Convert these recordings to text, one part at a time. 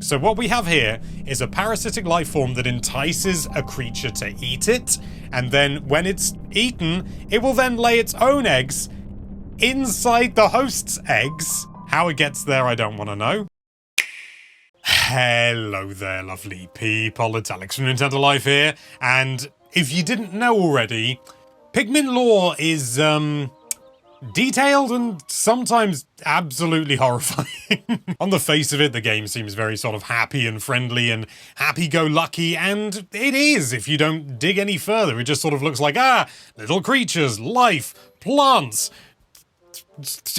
So what we have here is a parasitic life form that entices a creature to eat it, and then when it's eaten, it will then lay its own eggs inside the host's eggs. How it gets there, I don't want to know. Hello there, lovely people. It's Alex from Nintendo Life here, and if you didn't know already, Pikmin lore is, detailed and sometimes absolutely horrifying. On the face of it, the game seems very sort of happy and friendly and happy-go-lucky, and it is if you don't dig any further. It just sort of looks like, little creatures, life, plants,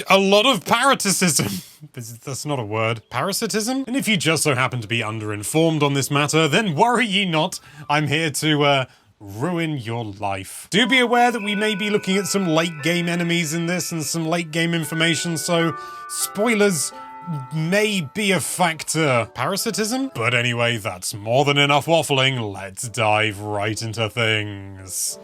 a lot of parasitism. That's not a word. Parasitism? And if you just so happen to be underinformed on this matter, then worry ye not. I'm here to, ruin your life. Do be aware that we may be looking at some late game enemies in this and some late game information, so spoilers may be a factor. Parasitism? But anyway, that's more than enough waffling. Let's dive right into things.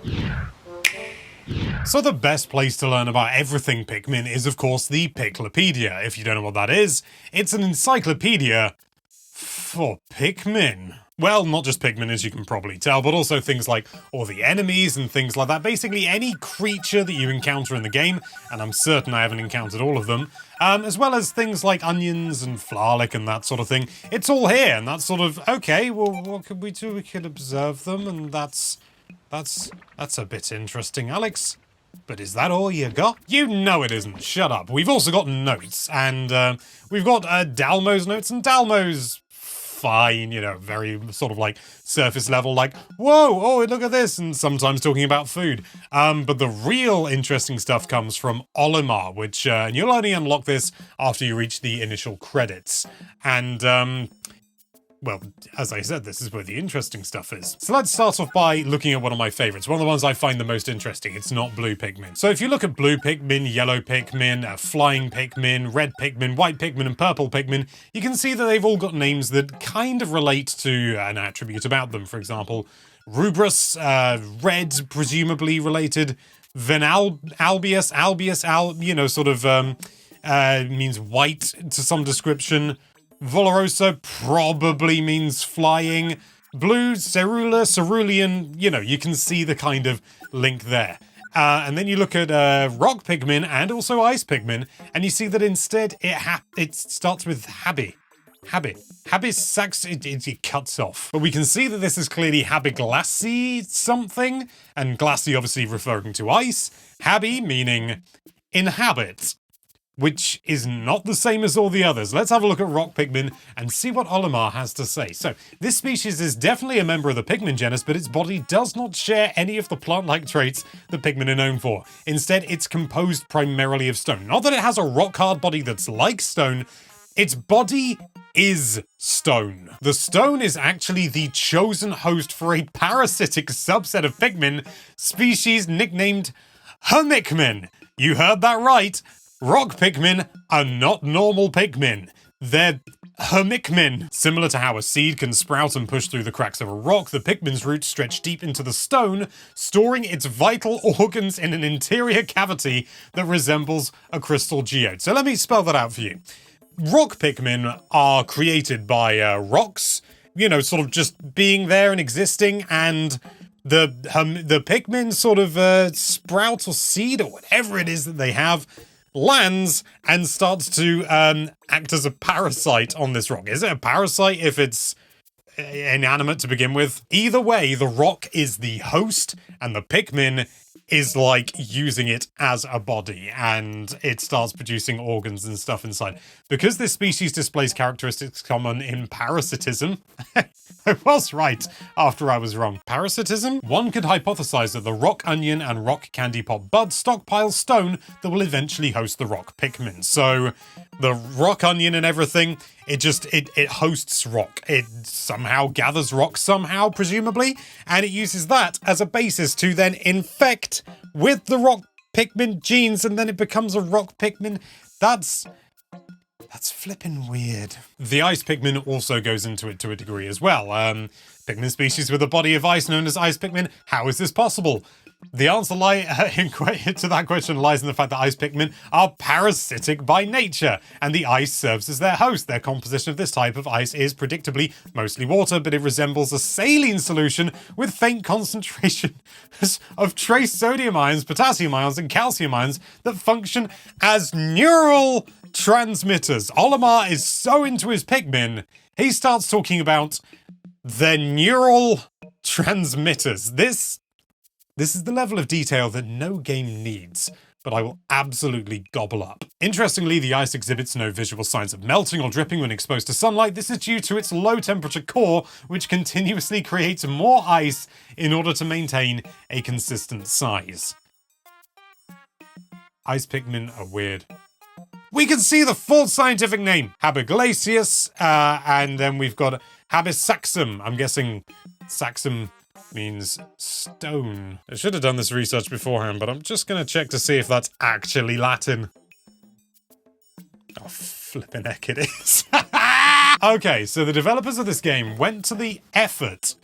So the best place to learn about everything Pikmin is of course the Piklopedia. If you don't know what that is, it's an encyclopedia for Pikmin. Well, not just Pikmin, as you can probably tell, but also things like all the enemies and things like that. Basically, any creature that you encounter in the game, and I'm certain I haven't encountered all of them, as well as things like onions and Flarlick and that sort of thing. It's all here, and that's sort of, okay, well, what could we do? We could observe them, and that's a bit interesting, Alex. But is that all you got? You know it isn't. Shut up. We've also got notes, and we've got Dalmo's notes, and Dalmo's fine, you know, very sort of like surface level, like, whoa, oh, look at this, and sometimes talking about food. But the real interesting stuff comes from Olimar, which, and you'll only unlock this after you reach the initial credits. And, well, as I said, this is where the interesting stuff is. So let's start off by looking at one of my favorites, one of the ones I find the most interesting. It's not blue Pikmin. So if you look at blue Pikmin, yellow Pikmin, flying Pikmin, red Pikmin, white Pikmin, and purple Pikmin, you can see that they've all got names that kind of relate to an attribute about them. For example, Rubrus, red, presumably related, Venalbius, you know, sort of, means white to some description. Volorosa probably means flying. Blue, Cerulean, you know, you can see the kind of link there. And then you look at Rock Pikmin and also Ice Pikmin, and you see that instead it starts with Habi. It cuts off. But we can see that this is clearly Habiglassy something, and glassy obviously referring to ice. Habi meaning inhabit, which is not the same as all the others. Let's have a look at Rock Pikmin and see what Olimar has to say. So, this species is definitely a member of the Pikmin genus, but its body does not share any of the plant-like traits that Pikmin are known for. Instead, it's composed primarily of stone. Not that it has a rock-hard body that's like stone, its body is stone. The stone is actually the chosen host for a parasitic subset of Pikmin species nicknamed Hermikmin. You heard that right. Rock Pikmin are not normal Pikmin. They're Hermikmin. Similar to how a seed can sprout and push through the cracks of a rock, the Pikmin's roots stretch deep into the stone, storing its vital organs in an interior cavity that resembles a crystal geode. So let me spell that out for you. Rock Pikmin are created by rocks, you know, sort of just being there and existing, and the Pikmin sort of sprout or seed or whatever it is that they have lands and starts to act as a parasite on this rock. Is it a parasite if it's inanimate to begin with? Either way, the rock is the host and the Pikmin is like using it as a body, and it starts producing organs and stuff inside. Because this species displays characteristics common in parasitism, I was right after I was wrong. Parasitism? One could hypothesize that the rock onion and rock candy pop bud stockpile stone that will eventually host the rock Pikmin. So the rock onion and everything, it hosts rock. It somehow gathers rock somehow, presumably, and it uses that as a basis to then infect with the rock Pikmin genes, and then it becomes a rock Pikmin. That's flippin' weird. The ice Pikmin also goes into it to a degree as well. Pikmin species with a body of ice known as ice Pikmin. How is this possible? The answer to that question lies in the fact that ice Pikmin are parasitic by nature, and the ice serves as their host. Their composition of this type of ice is predictably mostly water, but it resembles a saline solution with faint concentrations of trace sodium ions, potassium ions, and calcium ions that function as neural transmitters. Olimar is so into his Pikmin, he starts talking about their neural transmitters. This is the level of detail that no game needs, but I will absolutely gobble up. Interestingly, the ice exhibits no visual signs of melting or dripping when exposed to sunlight. This is due to its low temperature core, which continuously creates more ice in order to maintain a consistent size. Ice Pikmin are weird. We can see the full scientific name, Habiglacius, and then we've got Habisaxum. I'm guessing Saxum means stone. I should have done this research beforehand, but I'm just going to check to see if that's actually Latin. Oh, flippin' heck it is. Okay, so the developers of this game went to the effort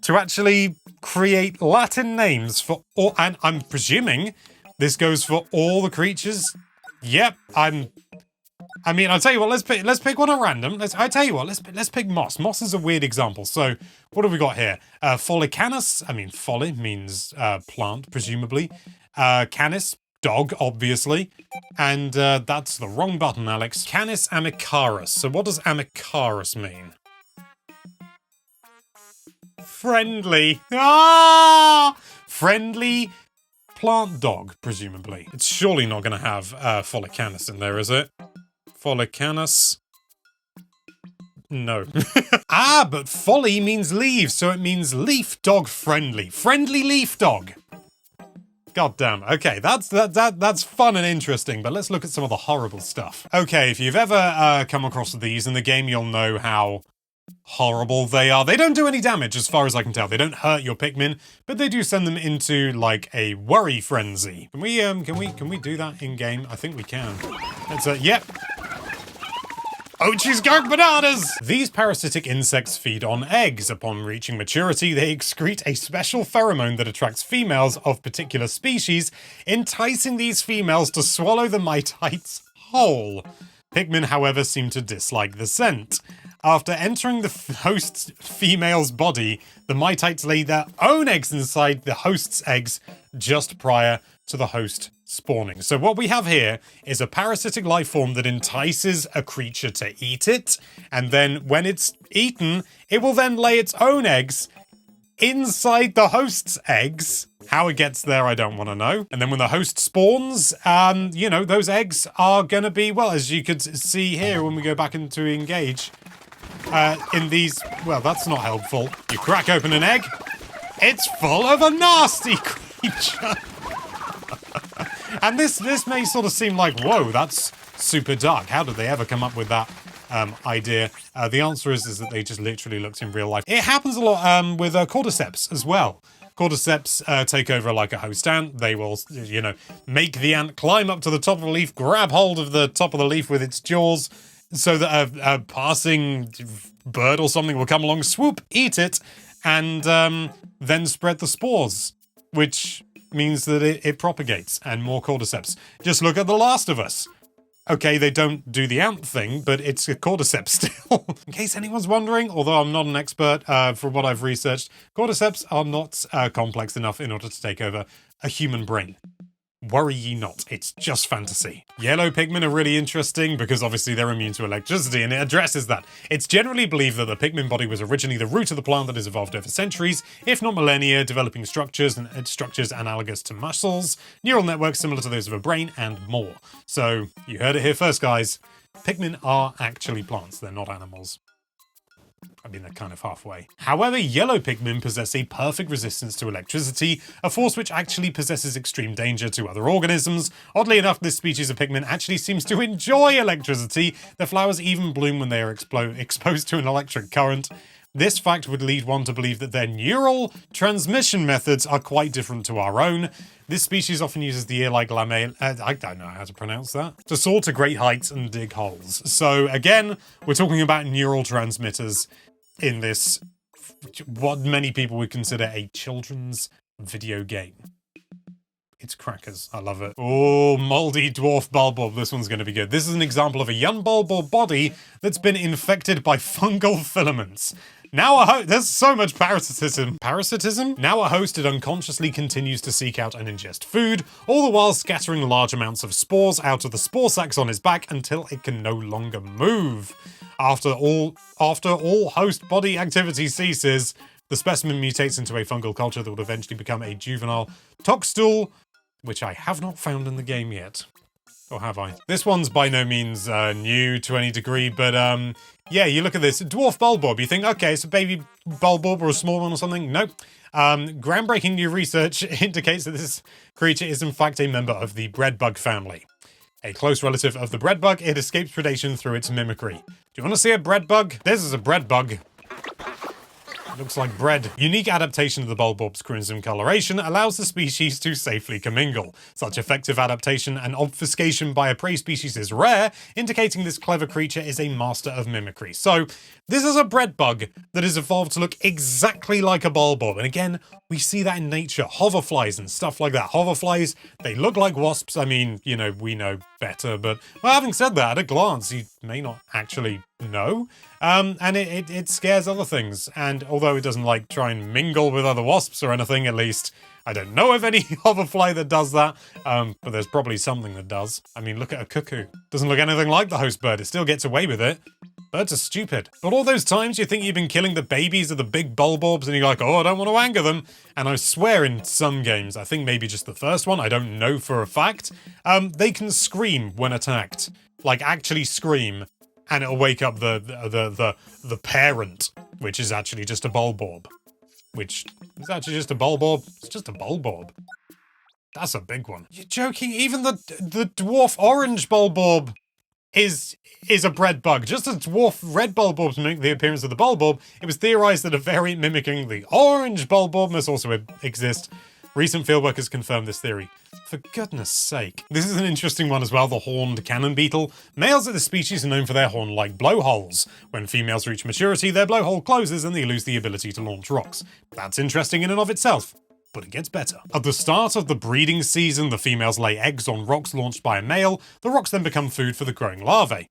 to actually create Latin names for all, and I'm presuming this goes for all the creatures. Yep, I mean, I'll tell you what, let's pick one at random. Let's pick moss. Moss is a weird example. So, what have we got here? Follicanus, I mean, folly means plant, presumably. Canis, dog, obviously. And that's the wrong button, Alex. Canis amicarus. So what does amicarus mean? Friendly. Ah! Friendly plant dog, presumably. It's surely not going to have Follicanus in there, is it? Follicanus. No. But folly means leaves, so it means leaf dog friendly. Friendly leaf dog. God damn. Okay, that's fun and interesting, but let's look at some of the horrible stuff. Okay, if you've ever come across these in the game, you'll know how horrible they are. They don't do any damage as far as I can tell. They don't hurt your Pikmin, but they do send them into like a worry frenzy. Can we do that in game? I think we can. Let's yep. Oh, she's going bananas! These parasitic insects feed on eggs. Upon reaching maturity, they excrete a special pheromone that attracts females of particular species, enticing these females to swallow the mitites whole. Pikmin, however, seem to dislike the scent. After entering the host's female's body, the mitites lay their own eggs inside the host's eggs just prior to the host spawning. So what we have here is a parasitic life form that entices a creature to eat it, and then when it's eaten, it will then lay its own eggs inside the host's eggs. How it gets there, I don't want to know. And then when the host spawns, you know, those eggs are gonna be, well, as you could see here when we go back into engage, in these, well, that's not helpful. You crack open an egg, it's full of a nasty creature. And this may sort of seem like, whoa, that's super dark. How did they ever come up with that idea? The answer is that they just literally looked in real life. It happens a lot with cordyceps as well. Cordyceps take over like a host ant. They will, you know, make the ant climb up to the top of the leaf, grab hold of the top of the leaf with its jaws, so that a passing bird or something will come along, swoop, eat it, and then spread the spores, which means that it propagates, and more cordyceps. Just look at The Last of Us. Okay, they don't do the ant thing, but it's a cordyceps still. In case anyone's wondering, although I'm not an expert from what I've researched, cordyceps are not complex enough in order to take over a human brain. Worry ye not, it's just fantasy. Yellow Pikmin are really interesting because obviously they're immune to electricity, and it addresses that. It's generally believed that the Pikmin body was originally the root of the plant that has evolved over centuries, if not millennia, developing structures analogous to muscles, neural networks similar to those of a brain, and more. So, you heard it here first, guys. Pikmin are actually plants, they're not animals. I mean, they're kind of halfway. However, yellow Pikmin possess a perfect resistance to electricity, a force which actually possesses extreme danger to other organisms. Oddly enough, this species of Pikmin actually seems to enjoy electricity. Their flowers even bloom when they are exposed to an electric current. This fact would lead one to believe that their neural transmission methods are quite different to our own. This species often uses the ear-like lamella, I don't know how to pronounce that, to soar to great heights and dig holes. So again, we're talking about neural transmitters in this, what many people would consider a children's video game. It's crackers. I love it. Oh, moldy dwarf bulbob. This one's going to be good. This is an example of a young bulbob body that's been infected by fungal filaments. Now there's so much parasitism. Parasitism? Now a host, it unconsciously continues to seek out and ingest food, all the while scattering large amounts of spores out of the spore sacs on his back until it can no longer move. After all host body activity ceases, the specimen mutates into a fungal culture that would eventually become a juvenile toxstool, which I have not found in the game yet. Or have I? This one's by no means new to any degree, but yeah, you look at this. Dwarf bulbob, you think, okay, it's a baby bulbob or a small one or something. Nope. Groundbreaking new research indicates that this creature is in fact a member of the breadbug family. A close relative of the breadbug, it escapes predation through its mimicry. Do you want to see a breadbug? This is a breadbug. Looks like bread. Unique adaptation of the bulbob's crimson coloration allows the species to safely commingle. Such effective adaptation and obfuscation by a prey species is rare, indicating this clever creature is a master of mimicry. So, this is a bread bug that has evolved to look exactly like a bulbob. And again, we see that in nature. Hoverflies and stuff like that. Hoverflies, they look like wasps. I mean, you know, we know better, but well, having said that, at a glance, you may not actually know. And it scares other things. And although it doesn't like try and mingle with other wasps or anything, at least I don't know of any hoverfly that does that. But there's probably something that does. I mean, look at a cuckoo. Doesn't look anything like the host bird. It still gets away with it. Birds are stupid. But all those times you think you've been killing the babies of the big bulbobs and you're like, oh, I don't want to anger them. And I swear in some games, I think maybe just the first one, I don't know for a fact, they can scream when attacked. Like actually scream. And it'll wake up the parent, which is actually just a bulbob. Which is actually just a bulbob. It's just a bulbob. That's a big one. You're joking? Even the dwarf orange bulbob is a bread bug. Just as dwarf red bulbobs mimic the appearance of the bulbob, it was theorized that a variant mimicking the orange bulbob must also exist. Recent fieldwork has confirmed this theory. For goodness sake. This is an interesting one as well, the horned cannon beetle. Males of the species are known for their horn-like blowholes. When females reach maturity, their blowhole closes and they lose the ability to launch rocks. That's interesting in and of itself. But it gets better. At the start of the breeding season, the females lay eggs on rocks launched by a male. The rocks then become food for the growing larvae.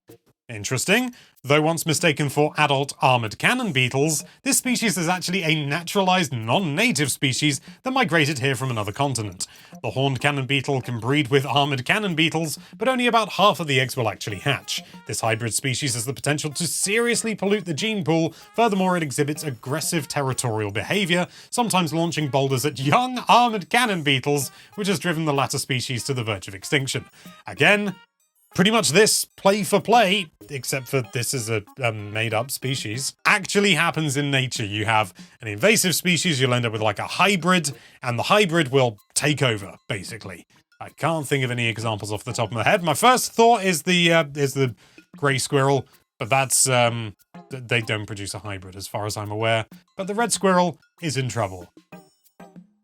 Interesting. Though once mistaken for adult armored cannon beetles, this species is actually a naturalized non-native species that migrated here from another continent. The horned cannon beetle can breed with armored cannon beetles, but only about half of the eggs will actually hatch. This hybrid species has the potential to seriously pollute the gene pool. Furthermore, it exhibits aggressive territorial behavior, sometimes launching boulders at young armored cannon beetles, which has driven the latter species to the verge of extinction. Again, pretty much this, play for play, except for this is a made-up species, actually happens in nature. You have an invasive species, you'll end up with like a hybrid, and the hybrid will take over, basically. I can't think of any examples off the top of my head. My first thought is the grey squirrel, but that's, they don't produce a hybrid as far as I'm aware. But the red squirrel is in trouble.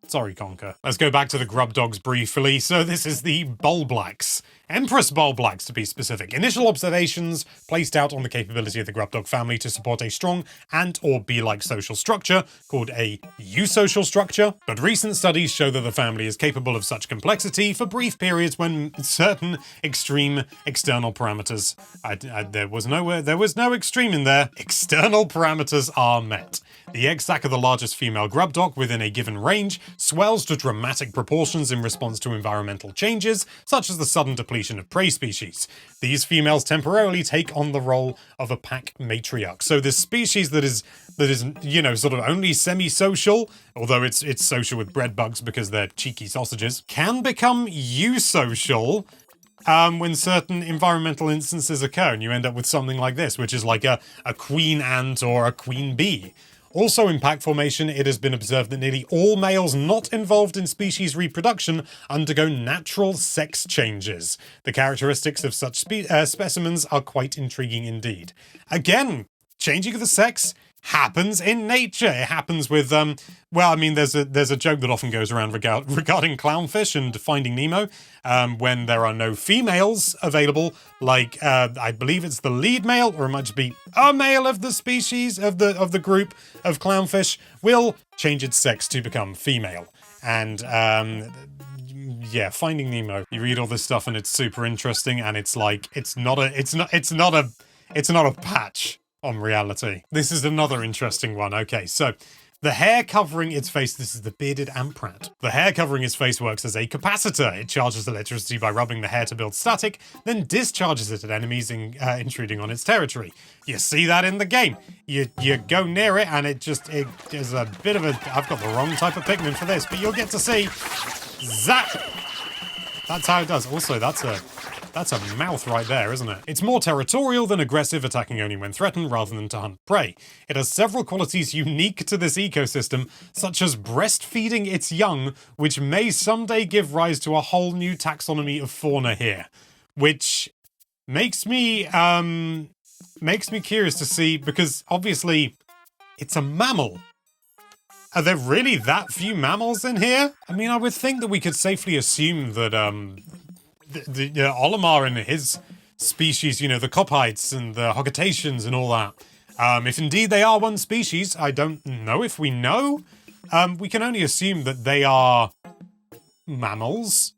Sorry, Conker. Let's go back to the grub dogs briefly. So this is the Bulblacks. Empress Bulblacks, to be specific. Initial observations placed out on the capability of the grub dog family to support a strong and or bee-like social structure, called a eusocial structure. But recent studies show that the family is capable of such complexity for brief periods when certain extreme external parameters... there was no extreme in there. External parameters are met. The egg sac of the largest female grub dog within a given range swells to dramatic proportions in response to environmental changes, such as the sudden depletion of prey species. These females temporarily take on the role of a pack matriarch. So this species that is, you know, sort of only semi-social, although it's social with bread bugs because they're cheeky sausages, can become eusocial when certain environmental instances occur, and you end up with something like this, which is like a queen ant or a queen bee. Also in pack formation, it has been observed that nearly all males not involved in species reproduction undergo natural sex changes. The characteristics of such specimens are quite intriguing indeed. Again, changing of the sex happens in nature. It happens with, well, I mean, there's a joke that often goes around regarding clownfish and Finding Nemo, when there are no females available, like, I believe it's the lead male, or it might just be a male of the species, of the group of clownfish, will change its sex to become female. And, yeah, Finding Nemo. You read all this stuff and it's super interesting, and it's like, it's not a patch on reality. This is another interesting one. Okay, so the hair covering its face, this is the bearded ant rat. The hair covering its face works as a capacitor. It charges electricity by rubbing the hair to build static, then discharges it at enemies intruding on its territory. You see that in the game. You go near it and it is a bit of a, I've got the wrong type of Pikmin for this, but you'll get to see, zap! That's how it does. Also, that's a mouth right there, isn't it? It's more territorial than aggressive, attacking only when threatened rather than to hunt prey. It has several qualities unique to this ecosystem, such as breastfeeding its young, which may someday give rise to a whole new taxonomy of fauna here. Which makes me curious to see, because obviously it's a mammal. Are there really that few mammals in here? I mean, I would think that we could safely assume that the Olimar and his species, you know, the Copites and the Hogataceans and all that. If indeed they are one species, I don't know if we know. We can only assume that they are mammals.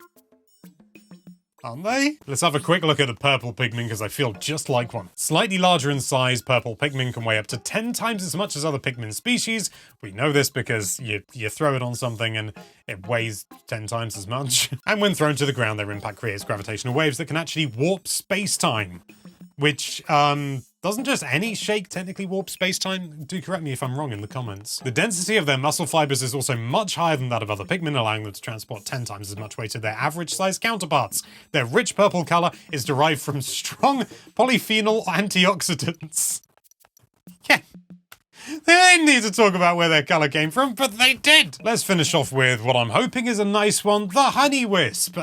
Aren't they? Let's have a quick look at the purple Pikmin, because I feel just like one. Slightly larger in size, purple Pikmin can weigh up to 10 times as much as other Pikmin species. We know this because you throw it on something and it weighs 10 times as much. And when thrown to the ground, their impact creates gravitational waves that can actually warp space-time. Which, doesn't just any shake technically warp space-time? Do correct me if I'm wrong in the comments. The density of their muscle fibers is also much higher than that of other Pikmin, allowing them to transport 10 times as much weight as their average-sized counterparts. Their rich purple color is derived from strong polyphenol antioxidants. Yeah. They didn't need to talk about where their colour came from, but they did! Let's finish off with what I'm hoping is a nice one, the honey wisp.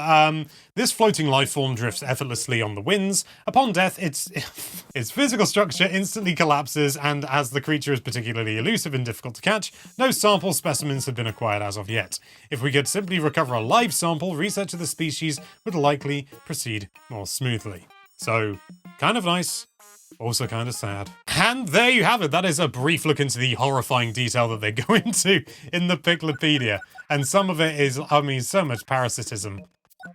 This floating life form drifts effortlessly on the winds. Upon death, its physical structure instantly collapses, and as the creature is particularly elusive and difficult to catch, no sample specimens have been acquired as of yet. If we could simply recover a live sample, research of the species would likely proceed more smoothly. So, kind of nice. Also kind of sad. And there you have it. That is a brief look into the horrifying detail that they go into in the Piklopedia. And some of it is, I mean, so much parasitism.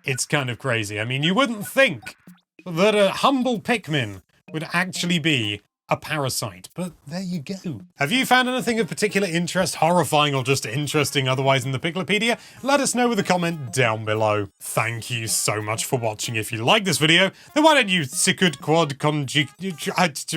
It's kind of crazy. I mean, you wouldn't think that a humble Pikmin would actually be a parasite, but there you go. Have you found anything of particular interest, horrifying, or just interesting otherwise in the Piklopedia? Let us know with a comment down below. Thank you so much for watching. If you like this video, then why don't you sicut quod conjunctiosignum.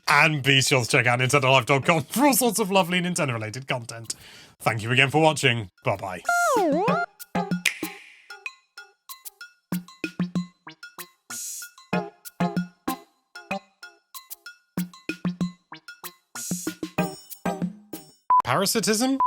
And be sure to check out NintendoLife.com for all sorts of lovely Nintendo-related content. Thank you again for watching. Bye-bye. Parasitism?